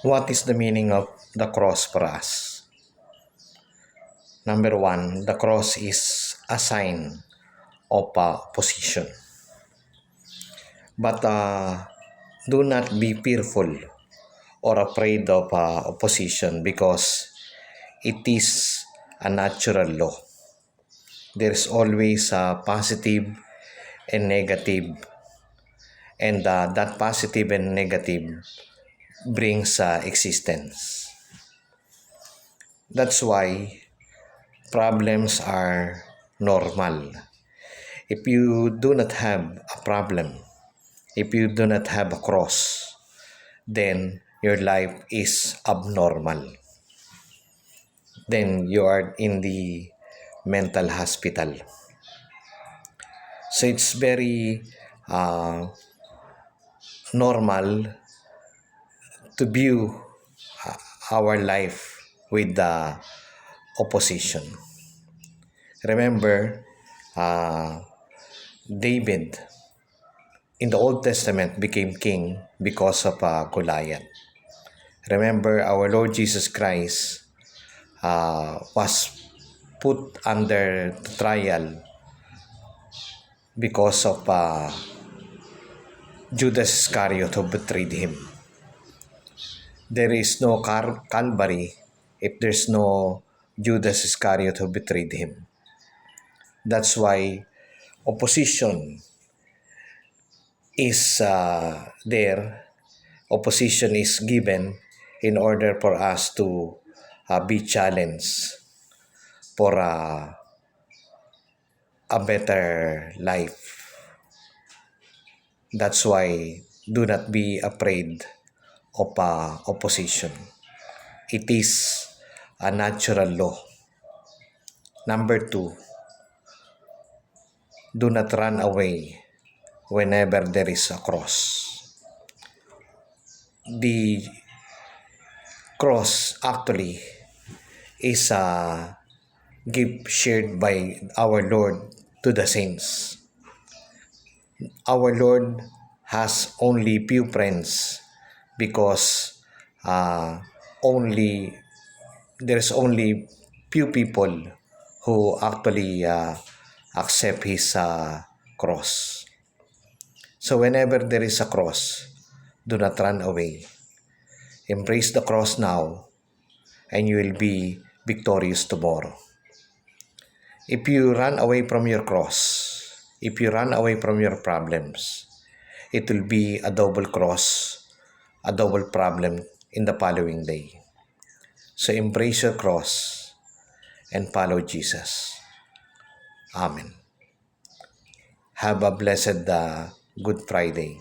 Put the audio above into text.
What is the meaning of the cross for us? Number one, the cross is a sign of position. But do not be fearful or afraid of opposition because it is a natural law. There's always a positive and negative, and that positive and negative brings existence. That's why problems are normal. If you do not have a problem, if you do not have a cross, then your life is abnormal. Then you are in the mental hospital. So it's very normal to view our life with the opposition. Remember, David in the Old Testament became king because of Goliath. Remember, our Lord Jesus Christ was put under trial because of Judas Iscariot who betrayed him. There is no Calvary if there's no Judas Iscariot who betrayed him. That's why opposition is there. Opposition is given in order for us to be challenged for a better life. That's why do not be afraid of opposition. It is a natural law. Number two, do not run away whenever there is a cross. The cross actually is a gift shared by our Lord to the saints. Our Lord has only few friends because there's only few people who actually accept his cross. So whenever there is a cross, do not run away. Embrace the cross now and you will be victorious tomorrow. If you run away from your cross, if you run away from your problems, it will be a double cross, a double problem in the following day. So embrace your cross and follow Jesus. Amen. Have a blessed Good Friday.